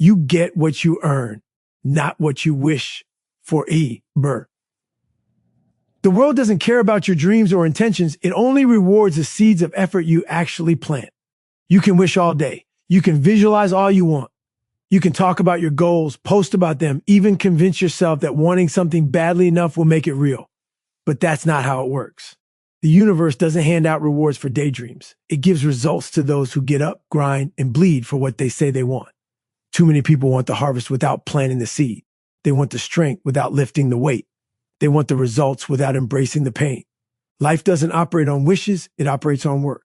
You get what you earn, not what you wish for. The world doesn't care about your dreams or intentions. It only rewards the seeds of effort you actually plant. You can wish all day. You can visualize all you want. You can talk about your goals, post about them, even convince yourself that wanting something badly enough will make it real. But that's not how it works. The universe doesn't hand out rewards for daydreams. It gives results to those who get up, grind, and bleed for what they say they want. Too many people want the harvest without planting the seed. They want the strength without lifting the weight. They want the results without embracing the pain. Life doesn't operate on wishes, it operates on work.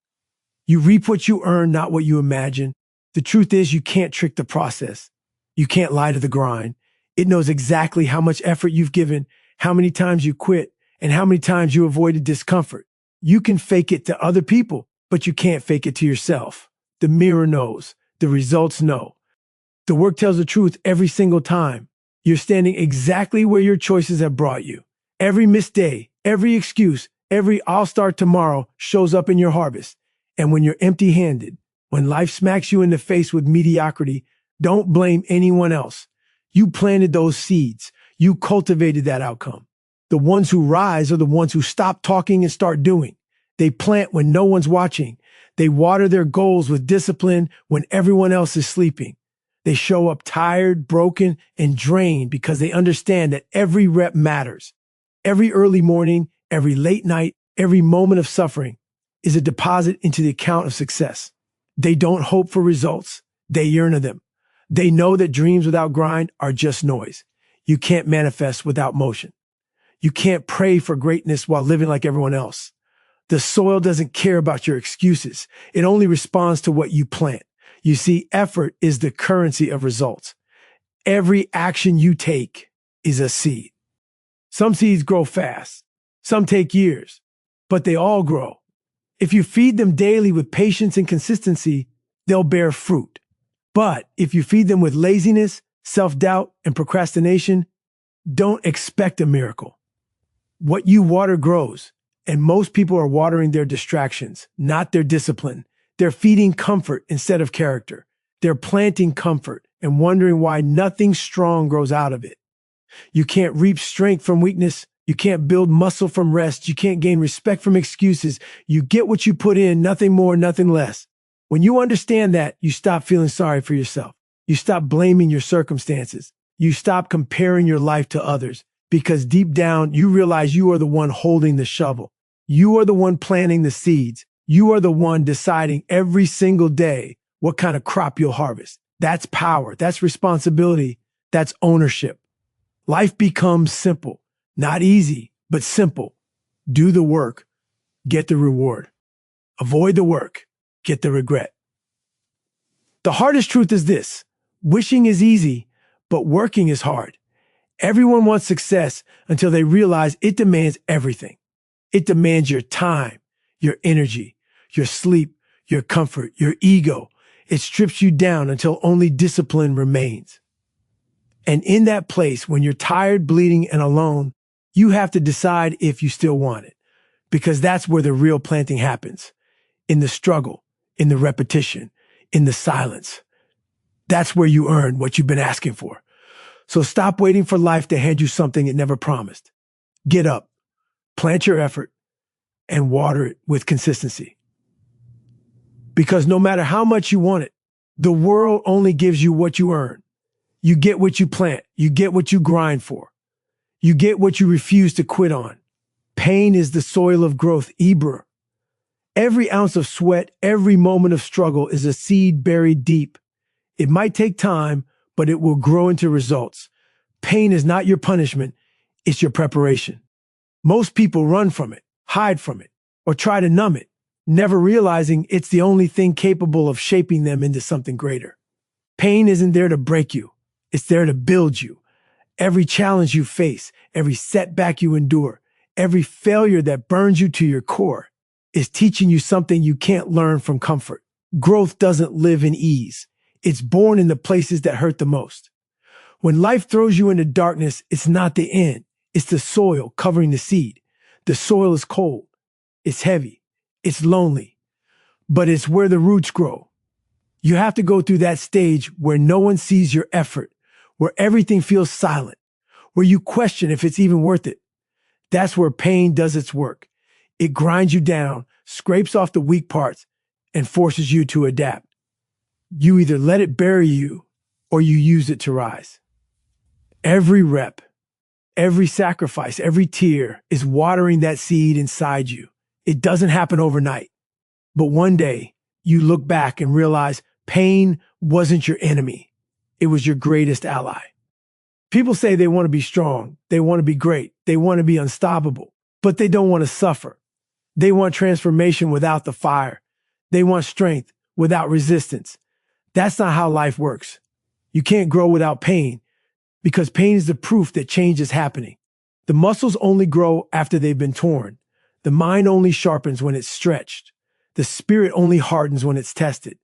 You reap what you earn, not what you imagine. The truth is, you can't trick the process. You can't lie to the grind. It knows exactly how much effort you've given, how many times you quit, and how many times you avoided discomfort. You can fake it to other people, but you can't fake it to yourself. The mirror knows. The results know. The work tells the truth every single time. You're standing exactly where your choices have brought you. Every missed day, every excuse, every "I'll start tomorrow" shows up in your harvest. And when you're empty-handed, when life smacks you in the face with mediocrity, don't blame anyone else. You planted those seeds. You cultivated that outcome. The ones who rise are the ones who stop talking and start doing. They plant when no one's watching. They water their goals with discipline when everyone else is sleeping. They show up tired, broken, and drained because they understand that every rep matters. Every early morning, every late night, every moment of suffering is a deposit into the account of success. They don't hope for results. They yearn to them. They know that dreams without grind are just noise. You can't manifest without motion. You can't pray for greatness while living like everyone else. The soil doesn't care about your excuses. It only responds to what you plant. You see, effort is the currency of results. Every action you take is a seed. Some seeds grow fast. Some take years, but they all grow. If you feed them daily with patience and consistency, they'll bear fruit. But if you feed them with laziness, self-doubt, and procrastination, don't expect a miracle. What you water grows, and most people are watering their distractions, not their discipline. They're feeding comfort instead of character. They're planting comfort and wondering why nothing strong grows out of it. You can't reap strength from weakness. You can't build muscle from rest. You can't gain respect from excuses. You get what you put in, nothing more, nothing less. When you understand that, you stop feeling sorry for yourself. You stop blaming your circumstances. You stop comparing your life to others. Because deep down, you realize you are the one holding the shovel. You are the one planting the seeds. You are the one deciding every single day what kind of crop you'll harvest. That's power. That's responsibility. That's ownership. Life becomes simple. Not easy, but simple. Do the work. Get the reward. Avoid the work. Get the regret. The hardest truth is this. Wishing is easy, but working is hard. Everyone wants success until they realize it demands everything. It demands your time, your energy, your sleep, your comfort, your ego. It strips you down until only discipline remains. And in that place, when you're tired, bleeding, and alone, you have to decide if you still want it. Because that's where the real planting happens. In the struggle, in the repetition, in the silence. That's where you earn what you've been asking for. So stop waiting for life to hand you something it never promised. Get up, plant your effort, and water it with consistency. Because no matter how much you want it, the world only gives you what you earn. You get what you plant. You get what you grind for. You get what you refuse to quit on. Pain is the soil of growth, Ibra. Every ounce of sweat, every moment of struggle is a seed buried deep. It might take time, but it will grow into results. Pain is not your punishment, it's your preparation. Most people run from it, hide from it, or try to numb it, never realizing it's the only thing capable of shaping them into something greater. Pain isn't there to break you, it's there to build you. Every challenge you face, every setback you endure, every failure that burns you to your core is teaching you something you can't learn from comfort. Growth doesn't live in ease. It's born in the places that hurt the most. When life throws you into darkness, it's not the end. It's the soil covering the seed. The soil is cold. It's heavy. It's lonely. But it's where the roots grow. You have to go through that stage where no one sees your effort, where everything feels silent, where you question if it's even worth it. That's where pain does its work. It grinds you down, scrapes off the weak parts, and forces you to adapt. You either let it bury you or you use it to rise. Every rep, every sacrifice, every tear is watering that seed inside you. It doesn't happen overnight. But one day, you look back and realize pain wasn't your enemy. It was your greatest ally. People say they want to be strong, they want to be great, they want to be unstoppable, but they don't want to suffer. They want transformation without the fire. They want strength without resistance. That's not how life works. You can't grow without pain because pain is the proof that change is happening. The muscles only grow after they've been torn. The mind only sharpens when it's stretched. The spirit only hardens when it's tested.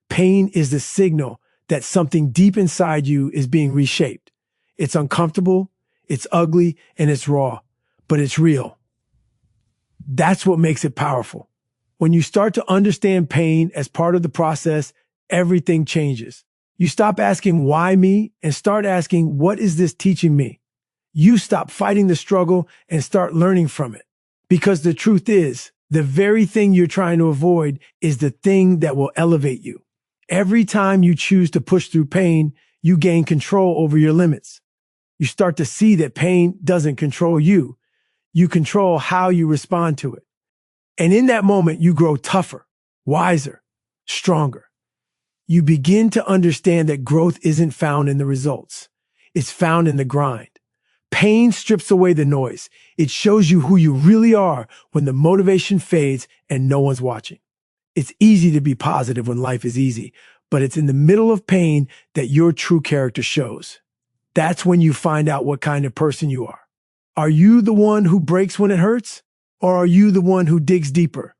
Pain is the signal that something deep inside you is being reshaped. It's uncomfortable, it's ugly, and it's raw, but it's real. That's what makes it powerful. When you start to understand pain as part of the process, everything changes. You stop asking, why me? And start asking, what is this teaching me? You stop fighting the struggle and start learning from it. Because the truth is, the very thing you're trying to avoid is the thing that will elevate you. Every time you choose to push through pain, you gain control over your limits. You start to see that pain doesn't control you. You control how you respond to it. And in that moment, you grow tougher, wiser, stronger. You begin to understand that growth isn't found in the results. It's found in the grind. Pain strips away the noise. It shows you who you really are when the motivation fades and no one's watching. It's easy to be positive when life is easy, but it's in the middle of pain that your true character shows. That's when you find out what kind of person you are. Are you the one who breaks when it hurts? Or are you the one who digs deeper?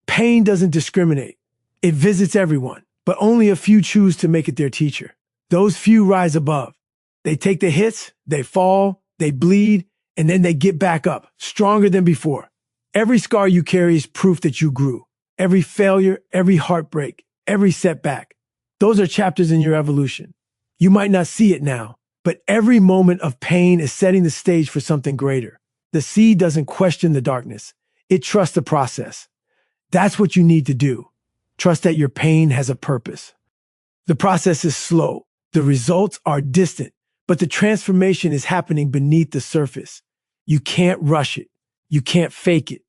Pain doesn't discriminate. It visits everyone, but only a few choose to make it their teacher. Those few rise above. They take the hits, they fall, they bleed, and then they get back up, stronger than before. Every scar you carry is proof that you grew. Every failure, every heartbreak, every setback. Those are chapters in your evolution. You might not see it now, but every moment of pain is setting the stage for something greater. The seed doesn't question the darkness. It trusts the process. That's what you need to do. Trust that your pain has a purpose. The process is slow. The results are distant, but the transformation is happening beneath the surface. You can't rush it. You can't fake it.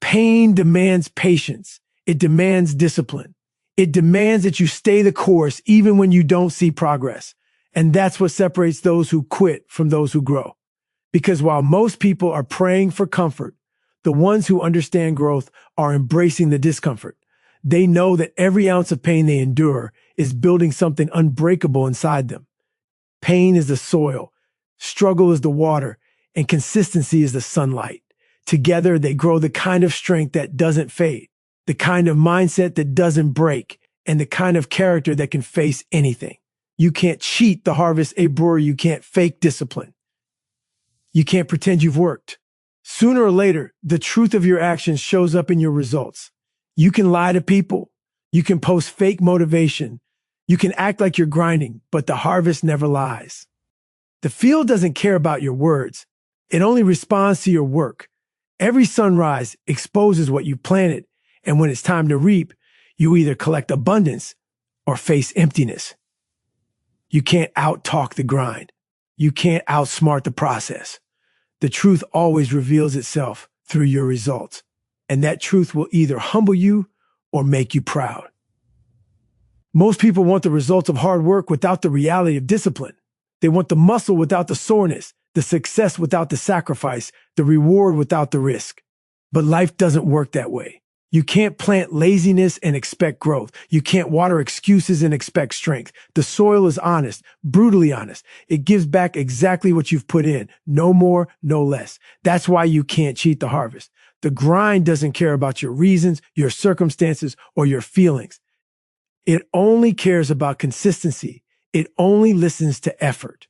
Pain demands patience. It demands discipline. It demands that you stay the course even when you don't see progress. And that's what separates those who quit from those who grow. Because while most people are praying for comfort, the ones who understand growth are embracing the discomfort. They know that every ounce of pain they endure is building something unbreakable inside them. Pain is the soil, struggle is the water, and consistency is the sunlight. Together, they grow the kind of strength that doesn't fade, the kind of mindset that doesn't break, and the kind of character that can face anything. You can't cheat the harvest, a brewer. You can't fake discipline. You can't pretend you've worked. Sooner or later, the truth of your actions shows up in your results. You can lie to people. You can post fake motivation. You can act like you're grinding, but the harvest never lies. The field doesn't care about your words. It only responds to your work. Every sunrise exposes what you planted, and when it's time to reap, you either collect abundance or face emptiness. You can't out-talk the grind. You can't outsmart the process. The truth always reveals itself through your results, and that truth will either humble you or make you proud. Most people want the results of hard work without the reality of discipline. They want the muscle without the soreness, the success without the sacrifice, the reward without the risk. But life doesn't work that way. You can't plant laziness and expect growth. You can't water excuses and expect strength. The soil is honest, brutally honest. It gives back exactly what you've put in, no more, no less. That's why you can't cheat the harvest. The grind doesn't care about your reasons, your circumstances, or your feelings. It only cares about consistency. It only listens to effort.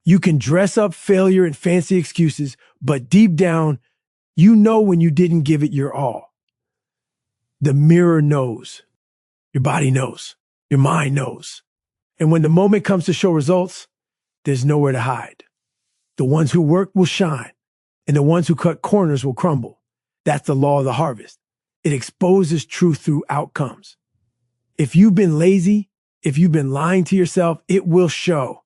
You can dress up failure and fancy excuses, but deep down, you know when you didn't give it your all. The mirror knows. Your body knows. Your mind knows. And when the moment comes to show results, there's nowhere to hide. The ones who work will shine, and the ones who cut corners will crumble. That's the law of the harvest. It exposes truth through outcomes. If you've been lazy, if you've been lying to yourself, it will show.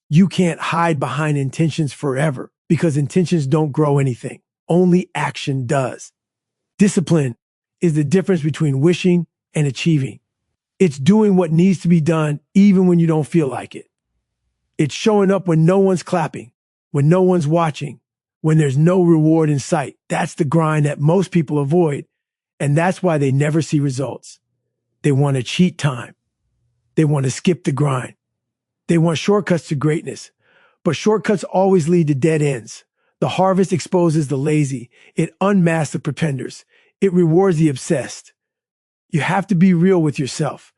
You can't hide behind intentions forever because intentions don't grow anything. Only action does. Discipline is the difference between wishing and achieving. It's doing what needs to be done even when you don't feel like it. It's showing up when no one's clapping, when no one's watching, when there's no reward in sight. That's the grind that most people avoid, and that's why they never see results. They want to cheat time. They want to skip the grind. They want shortcuts to greatness, but shortcuts always lead to dead ends. The harvest exposes the lazy. It unmasks the pretenders. It rewards the obsessed. You have to be real with yourself.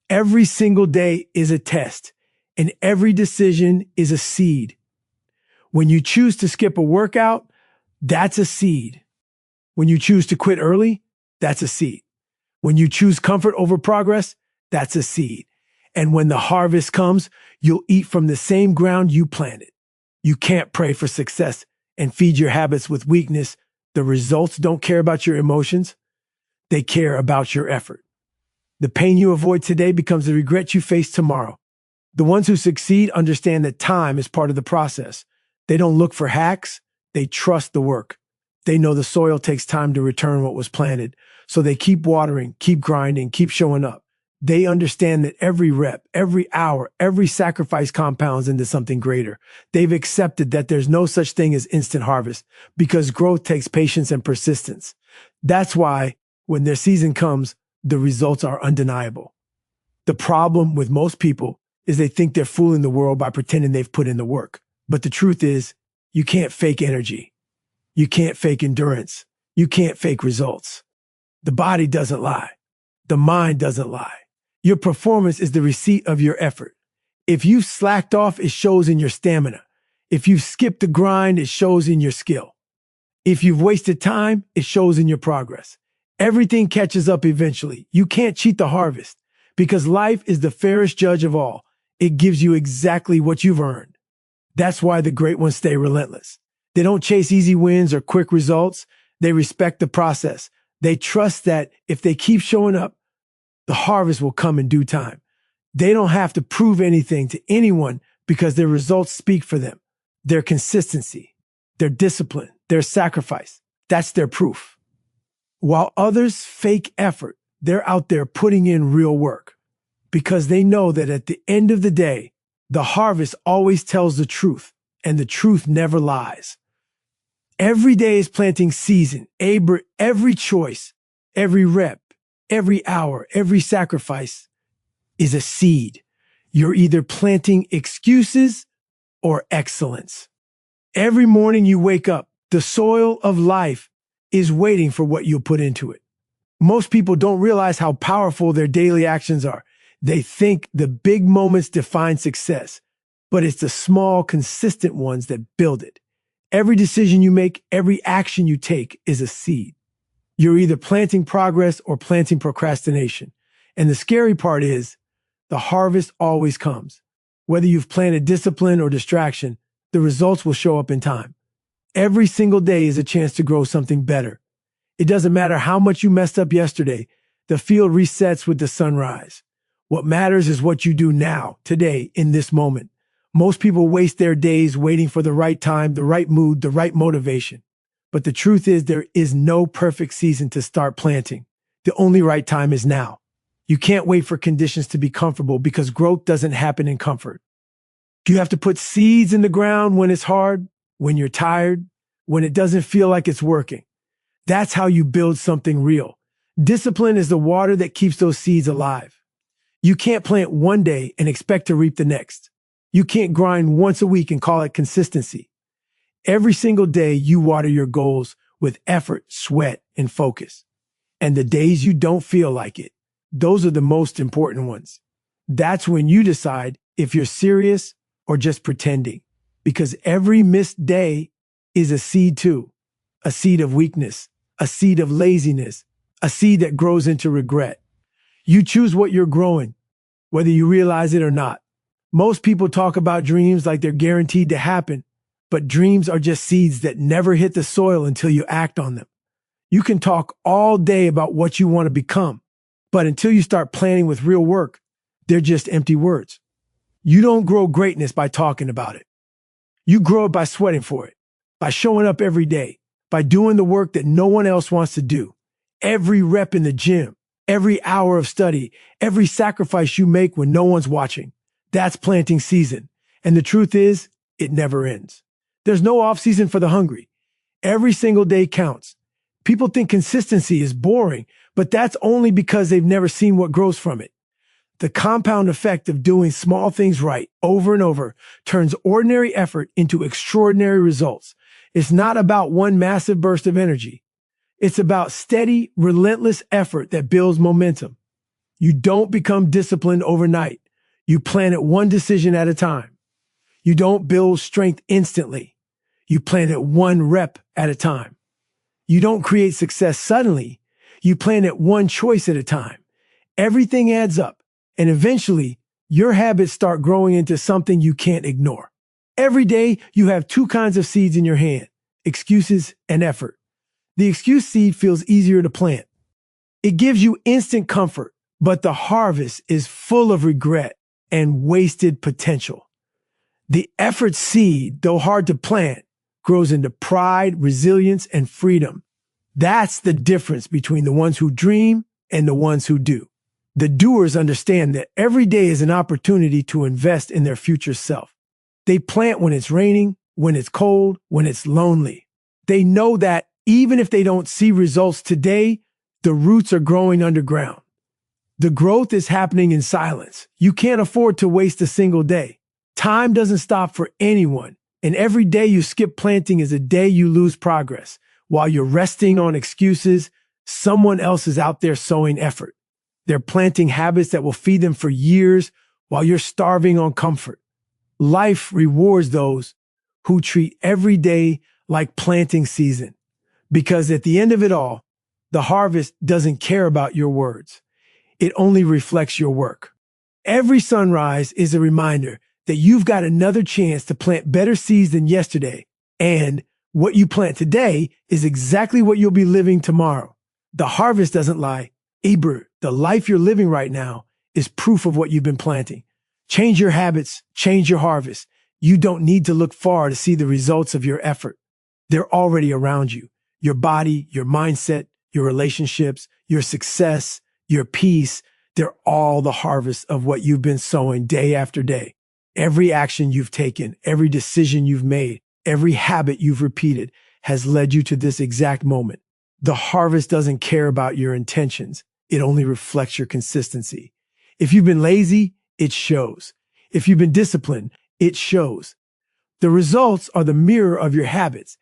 Every single day is a test, and every decision is a seed. When you choose to skip a workout, that's a seed. When you choose to quit early, that's a seed. When you choose comfort over progress, that's a seed. And when the harvest comes, you'll eat from the same ground you planted. You can't pray for success and feed your habits with weakness. The results don't care about your emotions. They care about your effort. The pain you avoid today becomes the regret you face tomorrow. The ones who succeed understand that time is part of the process. They don't look for hacks. They trust the work. They know the soil takes time to return what was planted. So they keep watering, keep grinding, keep showing up. They understand that every rep, every hour, every sacrifice compounds into something greater. They've accepted that there's no such thing as instant harvest because growth takes patience and persistence. That's why when their season comes, the results are undeniable. The problem with most people is they think they're fooling the world by pretending they've put in the work. But the truth is, you can't fake energy. You can't fake endurance. You can't fake results. The body doesn't lie. The mind doesn't lie. Your performance is the receipt of your effort. If you've slacked off, it shows in your stamina. If you've skipped the grind, it shows in your skill. If you've wasted time, it shows in your progress. Everything catches up eventually. You can't cheat the harvest because life is the fairest judge of all. It gives you exactly what you've earned. That's why the great ones stay relentless. They don't chase easy wins or quick results. They respect the process. They trust that if they keep showing up, the harvest will come in due time. They don't have to prove anything to anyone because their results speak for them. Their consistency, their discipline, their sacrifice, that's their proof. While others fake effort, they're out there putting in real work because they know that at the end of the day, the harvest always tells the truth and the truth never lies. Every day is planting season. Every choice, every rep, every hour, every sacrifice is a seed. You're either planting excuses or excellence. Every morning you wake up, the soil of life is waiting for what you'll put into it. Most people don't realize how powerful their daily actions are. They think the big moments define success, but it's the small, consistent ones that build it. Every decision you make, every action you take is a seed. You're either planting progress or planting procrastination. And the scary part is, the harvest always comes. Whether you've planted discipline or distraction, the results will show up in time. Every single day is a chance to grow something better. It doesn't matter how much you messed up yesterday, the field resets with the sunrise. What matters is what you do now, today, in this moment. Most people waste their days waiting for the right time, the right mood, the right motivation. But the truth is there is no perfect season to start planting. The only right time is now. You can't wait for conditions to be comfortable because growth doesn't happen in comfort. You have to put seeds in the ground when it's hard, when you're tired, when it doesn't feel like it's working. That's how you build something real. Discipline is the water that keeps those seeds alive. You can't plant one day and expect to reap the next. You can't grind once a week and call it consistency. Every single day you water your goals with effort, sweat, and focus. And the days you don't feel like it, those are the most important ones. That's when you decide if you're serious or just pretending. Because every missed day is a seed too. A seed of weakness, a seed of laziness, a seed that grows into regret. You choose what you're growing, whether you realize it or not. Most people talk about dreams like they're guaranteed to happen, but dreams are just seeds that never hit the soil until you act on them. You can talk all day about what you want to become, but until you start planning with real work, they're just empty words. You don't grow greatness by talking about it. You grow it by sweating for it, by showing up every day, by doing the work that no one else wants to do. Every rep in the gym, every hour of study, every sacrifice you make when no one's watching. That's planting season. And the truth is, it never ends. There's no off season for the hungry. Every single day counts. People think consistency is boring, but that's only because they've never seen what grows from it. The compound effect of doing small things right over and over turns ordinary effort into extraordinary results. It's not about one massive burst of energy. It's about steady, relentless effort that builds momentum. You don't become disciplined overnight. You plan it one decision at a time. You don't build strength instantly. You plan it one rep at a time. You don't create success suddenly. You plan it one choice at a time. Everything adds up, and eventually, your habits start growing into something you can't ignore. Every day, you have two kinds of seeds in your hand: excuses and effort. The excuse seed feels easier to plant. It gives you instant comfort, but the harvest is full of regret and wasted potential. The effort seed, though hard to plant, grows into pride, resilience, and freedom. That's the difference between the ones who dream and the ones who do. The doers understand that every day is an opportunity to invest in their future self. They plant when it's raining, when it's cold, when it's lonely. They know that even if they don't see results today, the roots are growing underground. The growth is happening in silence. You can't afford to waste a single day. Time doesn't stop for anyone, and every day you skip planting is a day you lose progress. While you're resting on excuses, someone else is out there sowing effort. They're planting habits that will feed them for years while you're starving on comfort. Life rewards those who treat every day like planting season, because at the end of it all, the harvest doesn't care about your words. It only reflects your work. Every sunrise is a reminder that you've got another chance to plant better seeds than yesterday, and what you plant today is exactly what you'll be living tomorrow. The harvest doesn't lie. The life you're living right now is proof of what you've been planting. Change your habits, change your harvest. You don't need to look far to see the results of your effort. They're already around you. Your body, your mindset, your relationships, your success, your peace, they're all the harvest of what you've been sowing day after day. Every action you've taken, every decision you've made, every habit you've repeated has led you to this exact moment. The harvest doesn't care about your intentions. It only reflects your consistency. If you've been lazy, it shows. If you've been disciplined, it shows. The results are the mirror of your habits,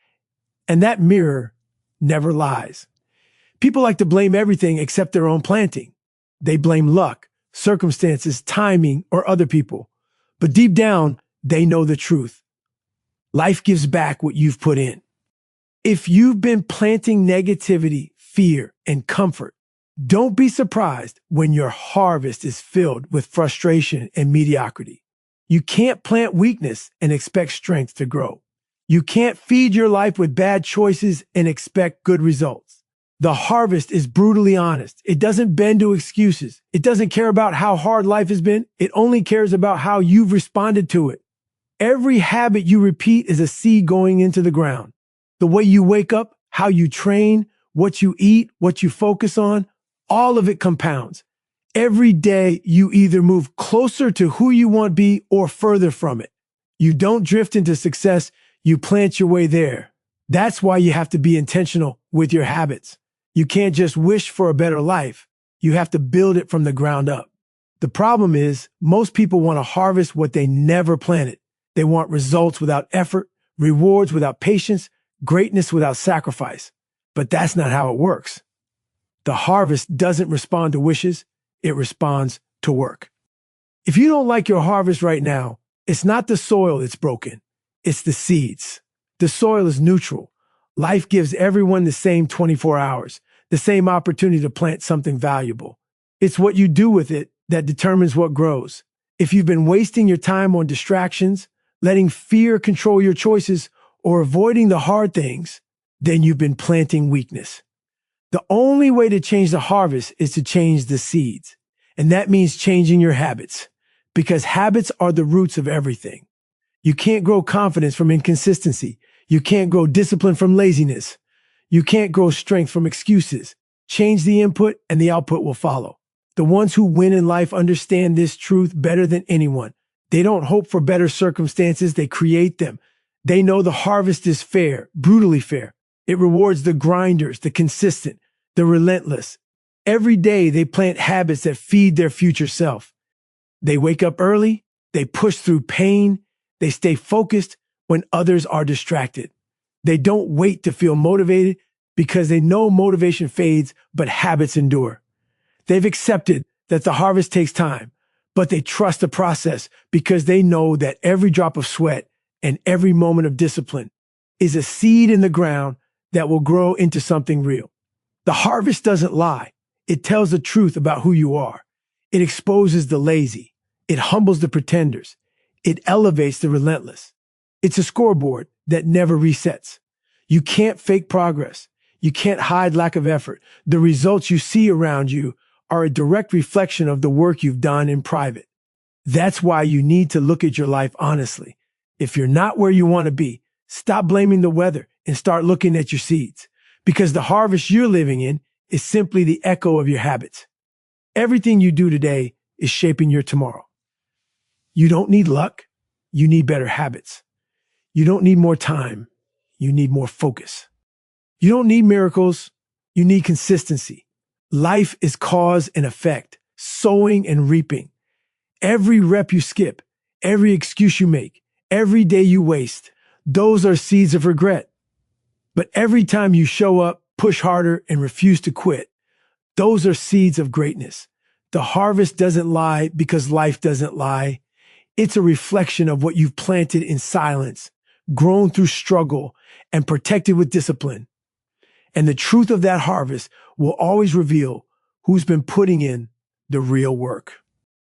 and that mirror never lies. People like to blame everything except their own planting. They blame luck, circumstances, timing, or other people. But deep down, they know the truth. Life gives back what you've put in. If you've been planting negativity, fear, and comfort, don't be surprised when your harvest is filled with frustration and mediocrity. You can't plant weakness and expect strength to grow. You can't feed your life with bad choices and expect good results. The harvest is brutally honest. It doesn't bend to excuses. It doesn't care about how hard life has been. It only cares about how you've responded to it. Every habit you repeat is a seed going into the ground. The way you wake up, how you train, what you eat, what you focus on, all of it compounds. Every day you either move closer to who you want to be or further from it. You don't drift into success, you plant your way there. That's why you have to be intentional with your habits. You can't just wish for a better life. You have to build it from the ground up. The problem is, most people want to harvest what they never planted. They want results without effort, rewards without patience, greatness without sacrifice. But that's not how it works. The harvest doesn't respond to wishes, it responds to work. If you don't like your harvest right now, it's not the soil that's broken, it's the seeds. The soil is neutral. Life gives everyone the same 24 hours, the same opportunity to plant something valuable. It's what you do with it that determines what grows. If you've been wasting your time on distractions, letting fear control your choices, or avoiding the hard things, then you've been planting weakness. The only way to change the harvest is to change the seeds. And that means changing your habits, because habits are the roots of everything. You can't grow confidence from inconsistency. You can't grow discipline from laziness. You can't grow strength from excuses. Change the input and the output will follow. The ones who win in life understand this truth better than anyone. They don't hope for better circumstances, they create them. They know the harvest is fair, brutally fair. It rewards the grinders, the consistent, the relentless. Every day they plant habits that feed their future self. They wake up early, they push through pain, they stay focused when others are distracted. They don't wait to feel motivated because they know motivation fades, but habits endure. They've accepted that the harvest takes time, but they trust the process because they know that every drop of sweat and every moment of discipline is a seed in the ground that will grow into something real. The harvest doesn't lie. It tells the truth about who you are. It exposes the lazy. It humbles the pretenders. It elevates the relentless. It's a scoreboard that never resets. You can't fake progress. You can't hide lack of effort. The results you see around you are a direct reflection of the work you've done in private. That's why you need to look at your life honestly. If you're not where you want to be, stop blaming the weather and start looking at your seeds, because the harvest you're living in is simply the echo of your habits. Everything you do today is shaping your tomorrow. You don't need luck. You need better habits. You don't need more time. You need more focus. You don't need miracles. You need consistency. Life is cause and effect, sowing and reaping. Every rep you skip, every excuse you make, every day you waste, those are seeds of regret. But every time you show up, push harder, and refuse to quit, those are seeds of greatness. The harvest doesn't lie because life doesn't lie. It's a reflection of what you've planted in silence, grown through struggle, and protected with discipline. And the truth of that harvest will always reveal who's been putting in the real work.